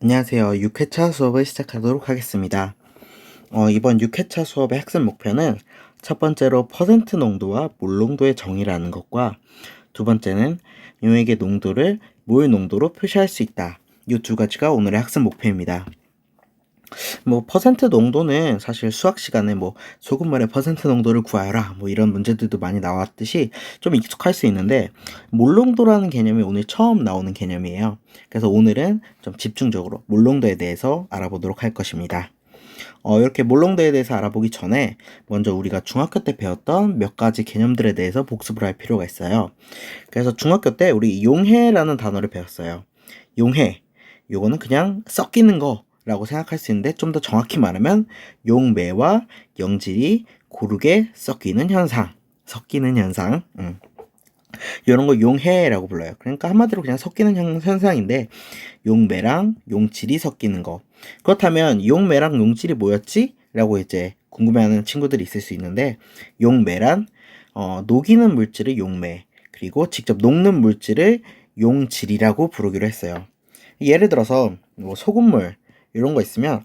안녕하세요. 6회차 수업을 시작하도록 하겠습니다. 이번 6회차 수업의 학습 목표는 첫 번째로 퍼센트 농도와 몰 농도의 정의를 아는 것과 두 번째는 용액의 농도를 몰 농도로 표시할 수 있다. 이 두 가지가 오늘의 학습 목표입니다. 퍼센트 농도는 사실 수학 시간에 소금물의 퍼센트 농도를 구하여라 이런 문제들도 많이 나왔듯이 좀 익숙할 수 있는데 몰 농도라는 개념이 오늘 처음 나오는 개념이에요. 그래서 오늘은 좀 집중적으로 몰 농도에 대해서 알아보도록 할 것입니다. 이렇게 몰 농도에 대해서 알아보기 전에 먼저 우리가 중학교 때 배웠던 몇 가지 개념들에 대해서 복습을 할 필요가 있어요. 그래서 중학교 때 우리 용해라는 단어를 배웠어요. 용해, 요거는 그냥 섞이는 거 라고 생각할 수 있는데 좀 더 정확히 말하면 용매와 영질이 고르게 섞이는 현상 이런 거 용해라고 불러요. 그러니까 한마디로 그냥 섞이는 현상인데 용매랑 용질이 섞이는 거. 그렇다면 용매랑 용질이 뭐였지? 라고 이제 궁금해하는 친구들이 있을 수 있는데 용매란 녹이는 물질을 용매, 그리고 직접 녹는 물질을 용질이라고 부르기로 했어요. 예를 들어서 소금물 이런 거 있으면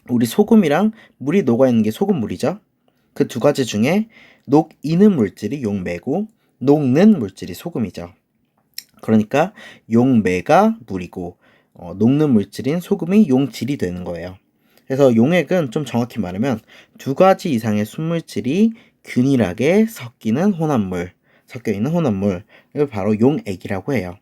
우리 소금이랑 물이 녹아있는 게 소금물이죠. 그 두 가지 중에 녹이는 물질이 용매고 녹는 물질이 소금이죠. 그러니까 용매가 물이고 녹는 물질인 소금이 용질이 되는 거예요. 그래서 용액은 좀 정확히 말하면 두 가지 이상의 순물질이 균일하게 섞이는 혼합물, 섞여 있는 혼합물을 바로 용액이라고 해요.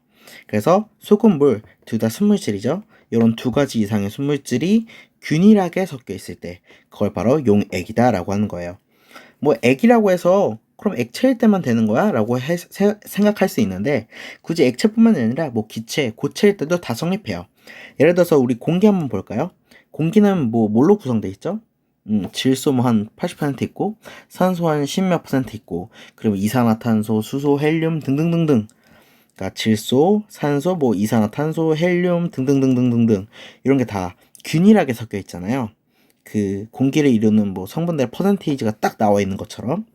그래서 소금물 둘 다 순물질이죠. 이런 두 가지 이상의 순물질이 균일하게 섞여 있을 때 그걸 바로 용액이다라고 하는 거예요. 액이라고 해서 그럼 액체일 때만 되는 거야? 라고 생각할 수 있는데 굳이 액체뿐만 아니라 기체, 고체일 때도 다 성립해요. 예를 들어서 우리 공기 한번 볼까요? 공기는 뭘로 구성되어 있죠? 질소 한 80% 있고 산소 한 10몇 퍼센트 있고 그리고 이산화탄소, 수소, 헬륨 등등등등, 그러니까 질소, 산소, 이산화탄소, 헬륨 등등등등등등 이런 게 다 균일하게 섞여 있잖아요. 그 공기를 이루는 성분들의 퍼센테이지가 딱 나와 있는 것처럼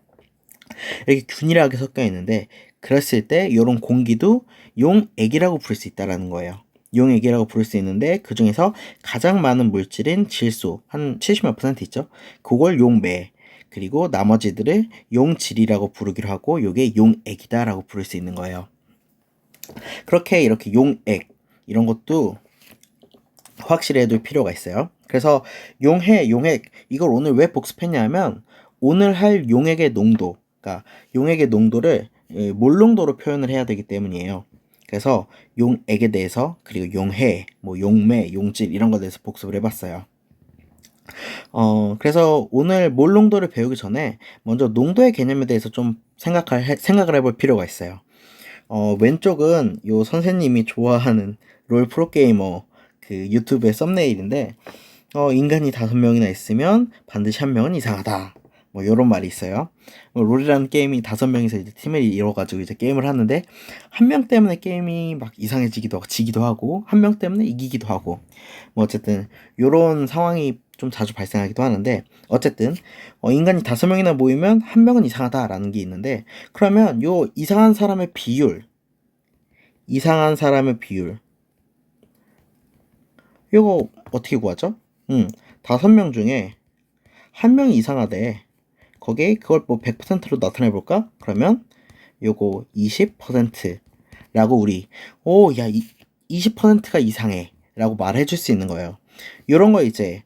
이렇게 균일하게 섞여 있는데 그랬을 때 이런 공기도 용액이라고 부를 수 있다라는 거예요. 용액이라고 부를 수 있는데 그 중에서 가장 많은 물질인 질소 한 70몇 퍼센트 있죠. 그걸 용매, 그리고 나머지들을 용질이라고 부르기로 하고 요게 용액이다라고 부를 수 있는 거예요. 그렇게 이렇게 용액 이런 것도 확실히 해둘 필요가 있어요. 그래서 용액 이걸 오늘 왜 복습했냐면 오늘 할 용액의 농도, 그러니까 용액의 농도를 몰 농도로 표현을 해야 되기 때문이에요. 그래서 용액에 대해서 그리고 용해, 용매, 용질 이런 것에 대해서 복습을 해봤어요. 그래서 오늘 몰 농도를 배우기 전에 먼저 농도의 개념에 대해서 좀 생각을 해볼 필요가 있어요. 왼쪽은 요 선생님이 좋아하는 롤 프로게이머 그 유튜브의 썸네일인데 인간이 5명이나 있으면 반드시 한 명은 이상하다. 요런 말이 있어요. 롤이라는 게임이 5명이서 이제 팀을 이뤄가지고 이제 게임을 하는데 한 명 때문에 게임이 막 이상해지기도 하고 지기도 하고 한 명 때문에 이기기도 하고 어쨌든 요런 상황이 좀 자주 발생하기도 하는데 어쨌든 인간이 5명이나 모이면 한 명은 이상하다라는 게 있는데 그러면 요 이상한 사람의 비율 이거 어떻게 구하죠? 5명 중에 한 명이 이상하대. 거기에 그걸 100%로 나타내 볼까? 그러면 요거 20%라고 우리 20%가 이상해 라고 말해 줄 수 있는 거예요. 요런 거 이제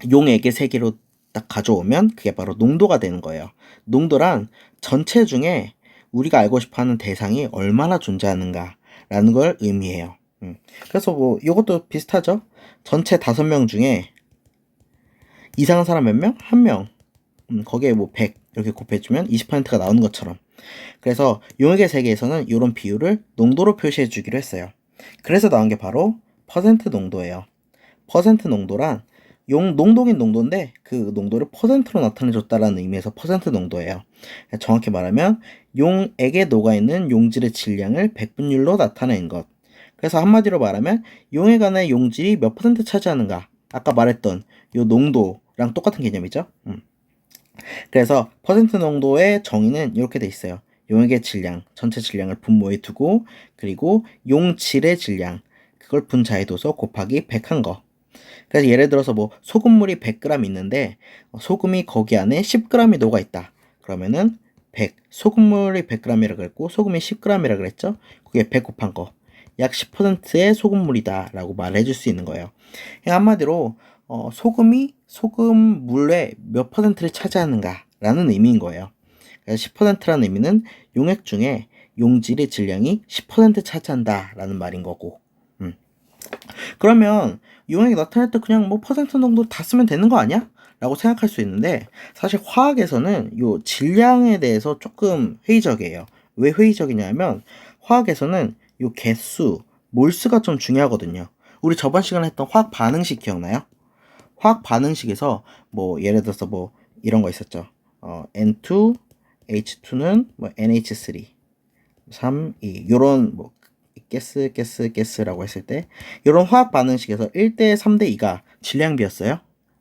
용액의 세계로 딱 가져오면 그게 바로 농도가 되는 거예요. 농도란 전체 중에 우리가 알고 싶어 하는 대상이 얼마나 존재하는가 라는 걸 의미해요. 그래서 요것도 비슷하죠? 전체 5명 중에 이상한 사람 몇 명? 1명. 거기에 100 이렇게 곱해주면 20%가 나오는 것처럼. 그래서 용액의 세계에서는 이런 비율을 농도로 표시해 주기로 했어요. 그래서 나온 게 바로 퍼센트 농도예요. 퍼센트 농도란 농도긴 농도인데 그 농도를 퍼센트로 나타내 줬다라는 의미에서 퍼센트 농도예요. 정확히 말하면 용액에 녹아있는 용질의 질량을 백분율로 나타낸 것. 그래서 한마디로 말하면 용액 안에 용질이 몇 퍼센트 차지하는가, 아까 말했던 요 농도랑 똑같은 개념이죠. 그래서 퍼센트 농도의 정의는 이렇게 돼 있어요. 용액의 질량, 전체 질량을 분모에 두고 그리고 용질의 질량, 그걸 분자에둬서 곱하기 100 한 거. 그래서 예를 들어서 뭐 소금물이 100g 있는데 소금이 거기 안에 10g이 녹아있다. 그러면은 100, 소금물이 100g이라 그랬고 소금이 10g이라 그랬죠? 그게 100 곱한 거. 약 10%의 소금물이다 라고 말을 해줄 수 있는 거예요. 한마디로 소금이 소금물의 몇 퍼센트를 차지하는가 라는 의미인 거예요. 그래서 10%라는 의미는 용액 중에 용질의 질량이 10% 차지한다 라는 말인 거고. 그러면 용액이 나타날 때 그냥 뭐 퍼센트 정도 다 쓰면 되는 거 아니야? 라고 생각할 수 있는데 사실 화학에서는 요 질량에 대해서 조금 회의적이에요. 왜 회의적이냐면 화학에서는 요 개수, 몰수가 좀 중요하거든요. 우리 저번 시간에 했던 화학 반응식 기억나요? 화학 반응식에서 뭐 예를 들어서 뭐 이런 거 있었죠. N2, H2는 뭐 NH3, 3, 2 요런 뭐 가스라고 했을 때 이런 화학 반응식에서 1대 3대 2가 질량비였어요?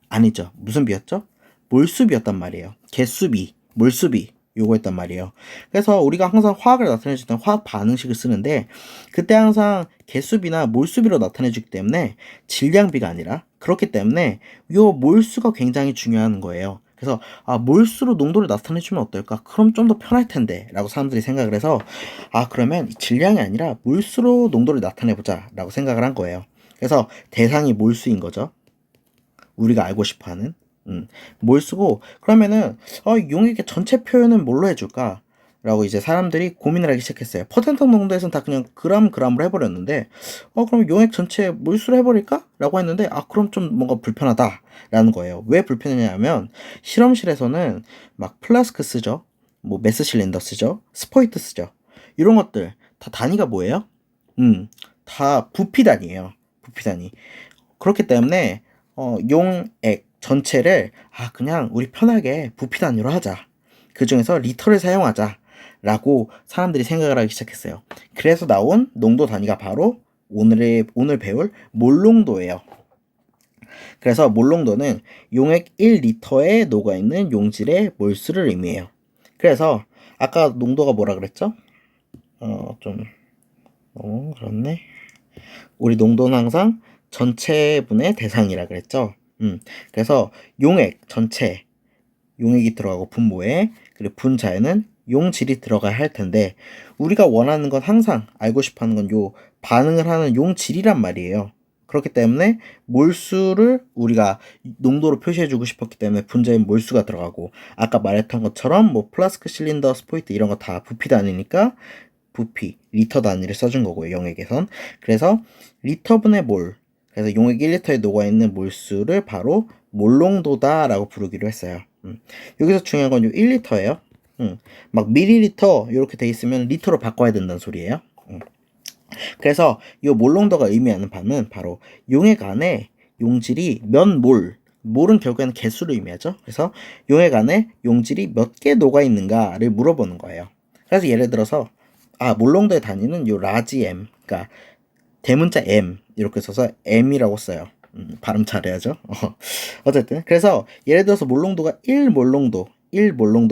아니죠. 무슨 비였죠? 몰수비였단 말이에요. 개수비, 몰수비 요거였단 말이에요. 그래서 우리가 항상 화학을 나타내줄 때 화학 반응식을 쓰는데 그때 항상 개수비나 몰수비로 나타내주기 때문에 질량비가 아니라 그렇기 때문에 요 몰수가 굉장히 중요한 거예요. 그래서 몰수로 농도를 나타내주면 어떨까? 그럼 좀 더 편할 텐데 라고 사람들이 생각을 해서 그러면 질량이 아니라 몰수로 농도를 나타내보자 라고 생각을 한 거예요. 그래서 대상이 몰수인 거죠. 우리가 알고 싶어하는 몰수고 그러면은 용액의 전체 표현은 뭘로 해줄까? 라고 이제 사람들이 고민을 하기 시작했어요. 퍼센트 농도에서는 다 그냥 그람으로 해버렸는데 그럼 용액 전체 몰수로 해버릴까? 라고 했는데 그럼 좀 뭔가 불편하다 라는 거예요. 왜 불편하냐면 실험실에서는 막 플라스크 쓰죠, 뭐 메스 실린더 쓰죠, 스포이트 쓰죠. 이런 것들 다 단위가 뭐예요? 다 부피 단위예요. 부피 단위. 그렇기 때문에 용액 전체를 그냥 우리 편하게 부피 단위로 하자. 그 중에서 리터를 사용하자 라고 사람들이 생각을 하기 시작했어요. 그래서 나온 농도 단위가 바로 오늘 배울 몰농도예요. 그래서 몰농도는 용액 1리터에 녹아있는 용질의 몰수를 의미해요. 그래서 아까 농도가 뭐라 그랬죠? 그렇네. 우리 농도는 항상 전체분의 대상이라 그랬죠. 그래서 용액 전체, 용액이 들어가고 분모에 그리고 분자에는 용질이 들어가야 할 텐데 우리가 원하는 건 항상 알고 싶어하는 건 요 반응을 하는 용질이란 말이에요. 그렇기 때문에 몰수를 우리가 농도로 표시해주고 싶었기 때문에 분자에 몰수가 들어가고 아까 말했던 것처럼 뭐 플라스크 실린더 스포이트 이런 거 다 부피 단위니까 부피, 리터 단위를 써준 거고요. 용액에선. 그래서 리터분의 몰, 그래서 용액 1리터에 녹아있는 몰수를 바로 몰농도다 라고 부르기로 했어요. 여기서 중요한 건 요 1리터예요. 막 밀리리터 이렇게 돼 있으면 리터로 바꿔야 된다는 소리예요. 그래서 이 몰농도가 의미하는 바는 바로 용액 안에 용질이 몇 몰, 몰은 결국에는 개수를 의미하죠. 그래서 용액 안에 용질이 몇 개 녹아 있는가를 물어보는 거예요. 그래서 예를 들어서 몰농도의 단위는 요 라지 M, 그러니까 대문자 M 이렇게 써서 M이라고 써요. 발음 잘해야죠. 어쨌든 그래서 예를 들어서 몰농도가 1몰농도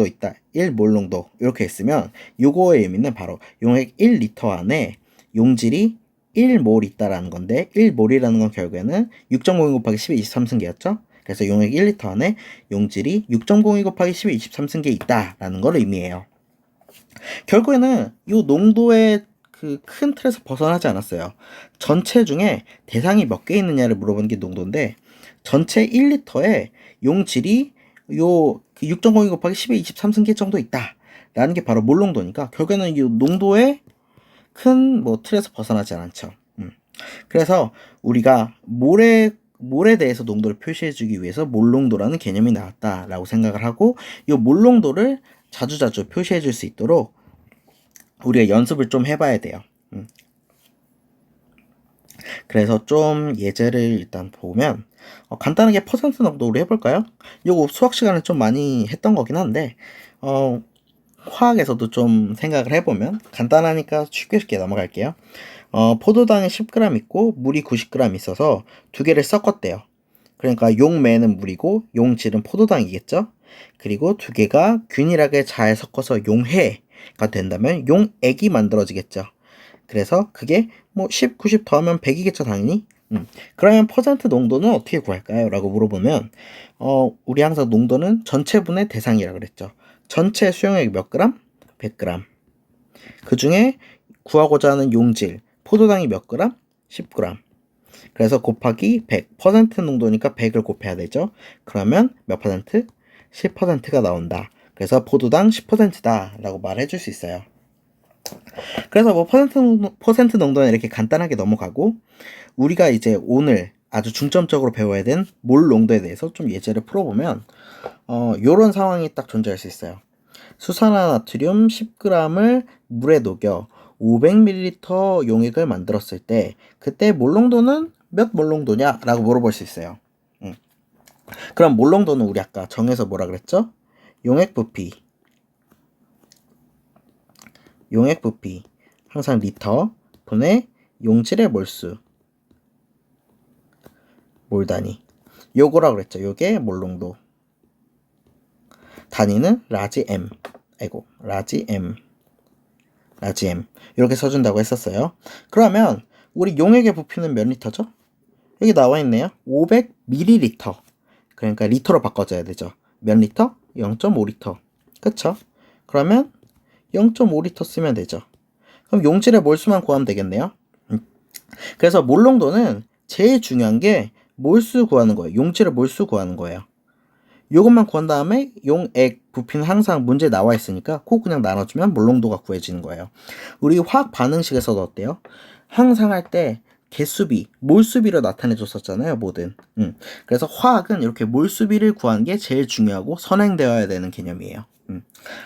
있다. 1몰농도 이렇게 있으면 요거의 의미는 바로 용액 1리터 안에 용질이 1몰 있다라는 건데 1몰이라는 건 결국에는 6.02 곱하기 10의 23승계였죠. 그래서 용액 1리터 안에 용질이 6.02 곱하기 10의 23승계 있다라는 걸 의미해요. 결국에는 이 농도의 그 큰 틀에서 벗어나지 않았어요. 전체 중에 대상이 몇 개 있느냐를 물어보는 게 농도인데 전체 1리터에 용질이 요 6.02 곱하기 10의 23승계 정도 있다 라는 게 바로 몰농도니까 결국에는 이 농도의 큰 뭐 틀에서 벗어나지 않죠. 그래서 우리가 몰에 대해서 농도를 표시해주기 위해서 몰농도라는 개념이 나왔다라고 생각을 하고 이 몰농도를 자주자주 표시해줄 수 있도록 우리가 연습을 좀 해봐야 돼요. 그래서 좀 예제를 일단 보면 간단하게 퍼센트 농도로 해볼까요? 요거 수학 시간에 좀 많이 했던 거긴 한데 화학에서도 좀 생각을 해보면 간단하니까 쉽게 넘어갈게요. 포도당이 10g 있고 물이 90g 있어서 두 개를 섞었대요. 그러니까 용매는 물이고 용질은 포도당이겠죠. 그리고 두 개가 균일하게 잘 섞어서 용해가 된다면 용액이 만들어지겠죠. 그래서 그게 뭐 10, 90 더하면 100이겠죠, 당연히. 그러면 퍼센트 농도는 어떻게 구할까요? 라고 물어보면 우리 항상 농도는 전체분의 대상이라 그랬죠. 전체 수용액 몇 그램? 100g. 그 중에 구하고자 하는 용질, 포도당이 몇 그램? 10g. 그래서 곱하기 100, 퍼센트 농도니까 100을 곱해야 되죠. 그러면 몇 퍼센트? 10%가 나온다. 그래서 포도당 10%다 라고 말해 줄 수 있어요. 그래서 뭐 퍼센트 농도는 이렇게 간단하게 넘어가고, 우리가 이제 오늘 아주 중점적으로 배워야 된 몰 농도에 대해서 좀 예제를 풀어보면 요런 상황이 딱 존재할 수 있어요. 수산화나트륨 10g을 물에 녹여 500ml 용액을 만들었을 때 그때 몰 농도는 몇 몰 농도냐? 라고 물어볼 수 있어요. 그럼 몰 농도는 우리 아까 정해서 뭐라 그랬죠? 용액 부피 항상 리터 분의 용질의 몰수 몰 단위, 요거라 그랬죠. 요게 몰 농도. 단위는 라지 M 이렇게 써준다고 했었어요. 그러면 우리 용액의 부피는 몇 리터죠? 여기 나와 있네요. 500ml. 그러니까 리터로 바꿔줘야 되죠. 몇 리터? 0.5리터. 그쵸? 그러면 0.5리터 쓰면 되죠. 그럼 용질의 몰수만 구하면 되겠네요. 그래서 몰 농도는 제일 중요한 게 몰수 구하는 거예요. 용질의 몰수 구하는 거예요. 요것만 구한 다음에 용액 부피는 항상 문제에 나와 있으니까 코 그냥 나눠주면 몰 농도가 구해지는 거예요. 우리 화학 반응식에서도 어때요? 항상 할 때 개수비, 몰수비로 나타내 줬었잖아요, 뭐든. 그래서 화학은 이렇게 몰수비를 구하는 게 제일 중요하고 선행되어야 되는 개념이에요.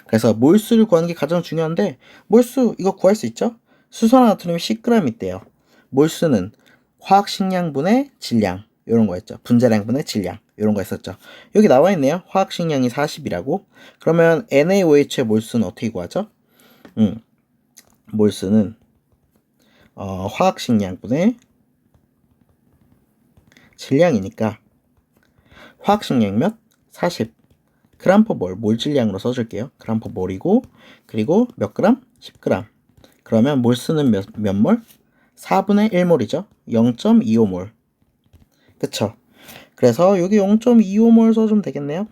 그래서 몰수를 구하는 게 가장 중요한데, 몰수 이거 구할 수 있죠? 수산화나트륨이 10g 있대요. 몰수는 화학 식량분의 질량, 이런 거였죠. 분자량분의 질량, 이런 거 했었죠. 여기 나와 있네요. 화학 식량이 40이라고. 그러면 NaOH의 몰수는 어떻게 구하죠? 몰수는 화학 식량분의 질량이니까 화학 식량 몇? 40 g/몰, 몰 질량으로 써줄게요. g/몰이고, 그리고 몇 그램? 10g. 그러면 몰수는 몇 몰? 4분의 1몰이죠. 0.25몰. 그쵸? 그래서 여기 0.25몰 써주면 되겠네요.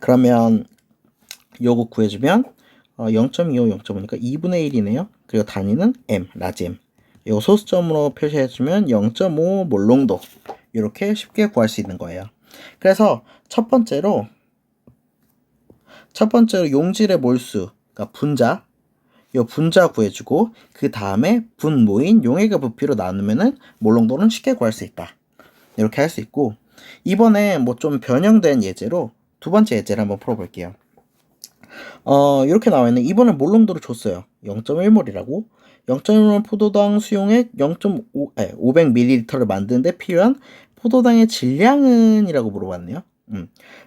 그러면 요거 구해주면 0.25, 0.5니까 2분의 1이네요. 그리고 단위는 M, 라지 M. 요 소수점으로 표시해주면 0.5몰 농도. 이렇게 쉽게 구할 수 있는 거예요. 그래서 첫 번째로 용질의 몰수, 그러니까 분자, 요 분자 구해주고 그 다음에 분모인 용액의 부피로 나누면은 몰 농도는 쉽게 구할 수 있다. 이렇게 할 수 있고, 이번에 뭐 좀 변형된 예제로 두 번째 예제를 한번 풀어볼게요. 이렇게 나와 있는, 이번에 몰 농도를 줬어요. 0.1몰이라고. 0.1몰 포도당 수용액 500ml를 만드는데 필요한 포도당의 질량은? 이라고 물어봤네요.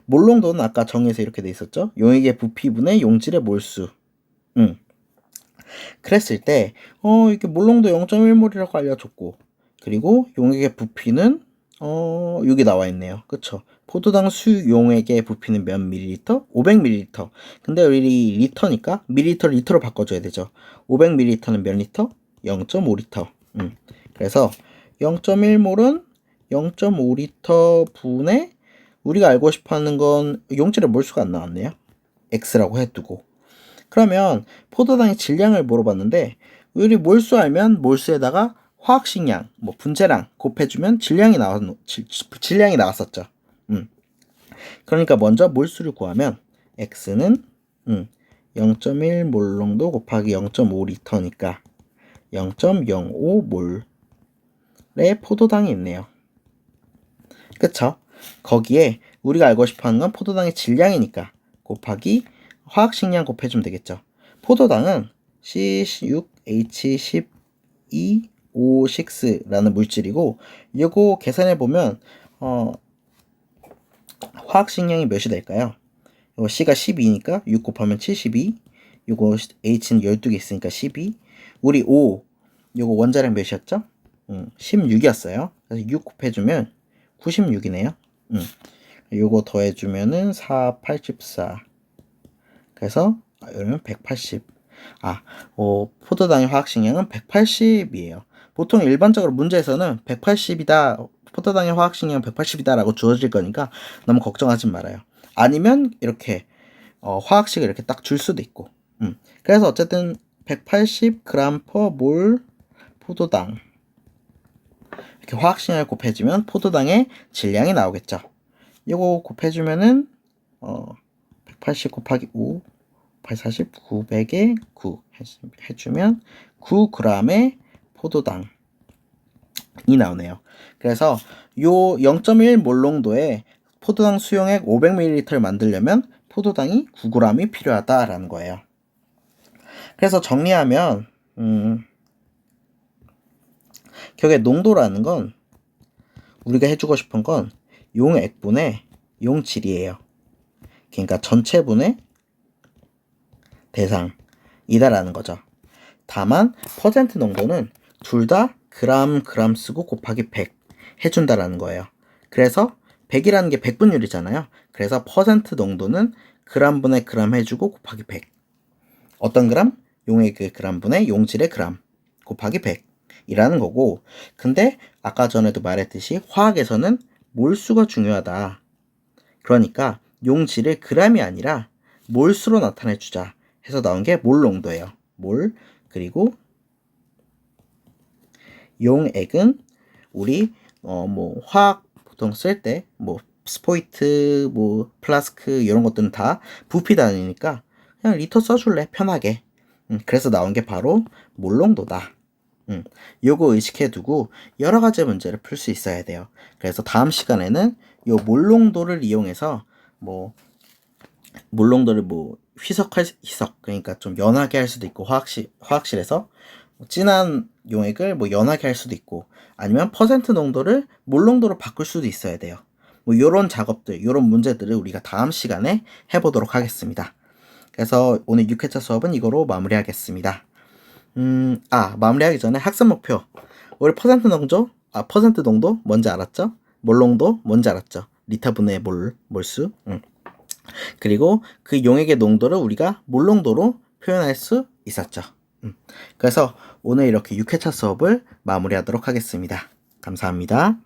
몰 농도는 아까 정해서 이렇게 돼 있었죠. 용액의 부피분의 용질의 몰수. 그랬을 때 이렇게 몰 농도 0.1몰이라고 알려줬고, 그리고 용액의 부피는 여기 나와 있네요. 그쵸? 포도당 수용액의 부피는 몇 밀리리터? 500ml. 근데 우리 리터니까 밀리리터를 리터로 바꿔줘야 되죠. 500ml는 몇 리터? 0.5리터. 그래서 0.1몰은 0.5리터 분의, 우리가 알고 싶어하는 건 용질의 몰수가 안 나왔네요. X라고 해두고. 그러면 포도당의 질량을 물어봤는데, 우리 몰수 알면 몰수에다가 화학식량, 뭐 분자량 곱해주면 질량이 나왔었죠. 그러니까 먼저 몰수를 구하면 X는 0.1몰 농도 곱하기 0.5리터니까 0.05몰의 포도당이 있네요. 그쵸? 거기에 우리가 알고 싶어하는 건 포도당의 질량이니까 곱하기 화학식량 곱해주면 되겠죠. 포도당은 C6H12O6라는 물질이고, 이거 계산해보면 화학식량이 몇이 될까요? 이거 C가 12니까 6 곱하면 72, 이거 H는 12개 있으니까 12, 우리 O, 이거 원자량 몇이었죠? 16이었어요. 그래서 6 곱해주면 96이네요. 요거 더해주면은 4, 84. 그래서 이러면 180. 포도당의 화학식량은 180이에요. 보통 일반적으로 문제에서는 180이다, 포도당의 화학식량 180이다 라고 주어질 거니까 너무 걱정하지 말아요. 아니면 이렇게 화학식을 이렇게 딱 줄 수도 있고. 그래서 어쨌든 180g/몰 포도당, 이렇게 화학식량을 곱해주면 포도당의 질량이 나오겠죠. 이거 곱해주면은 180 곱하기 5, 840, 900에 9 해주면 9g의 포도당이 나오네요. 그래서 요 0.1몰 농도의 포도당 수용액 500ml를 만들려면 포도당이 9g이 필요하다라는 거예요. 그래서 정리하면 결국에 농도라는 건 우리가 해주고 싶은 건 용액분의 용질이에요. 그러니까 전체분의 대상이다라는 거죠. 다만 퍼센트 농도는 둘 다 그람 쓰고 곱하기 100 해준다라는 거예요. 그래서 100이라는 게 100분율이잖아요. 그래서 퍼센트 농도는 그람분의 그람 해주고 곱하기 100. 어떤 그람? 용액의 그람분의 용질의 그람 곱하기 100이라는 거고, 근데 아까 전에도 말했듯이 화학에서는 몰수가 중요하다. 그러니까 용질을 그람이 아니라 몰수로 나타내주자 해서 나온 게 몰 농도예요. 몰. 그리고 용액은 우리 화학 보통 쓸 때 스포이트, 플라스크 이런 것들은 다 부피 단위니까 그냥 리터 써줄래 편하게. 그래서 나온 게 바로 몰 농도다. 요거 의식해 두고 여러 가지 문제를 풀 수 있어야 돼요. 그래서 다음 시간에는 요 몰 농도를 이용해서 몰 농도를 희석, 그러니까 좀 연하게 할 수도 있고, 화학실에서 진한 용액을 연하게 할 수도 있고, 아니면 퍼센트 농도를 몰 농도로 바꿀 수도 있어야 돼요. 요런 작업들, 요런 문제들을 우리가 다음 시간에 해보도록 하겠습니다. 그래서 오늘 6회차 수업은 이거로 마무리하겠습니다. 마무리하기 전에 학습 목표. 우리 퍼센트 농도 뭔지 알았죠? 몰 농도 뭔지 알았죠? 리터분의 몰수. 그리고 그 용액의 농도를 우리가 몰 농도로 표현할 수 있었죠. 그래서 오늘 이렇게 6회차 수업을 마무리하도록 하겠습니다. 감사합니다.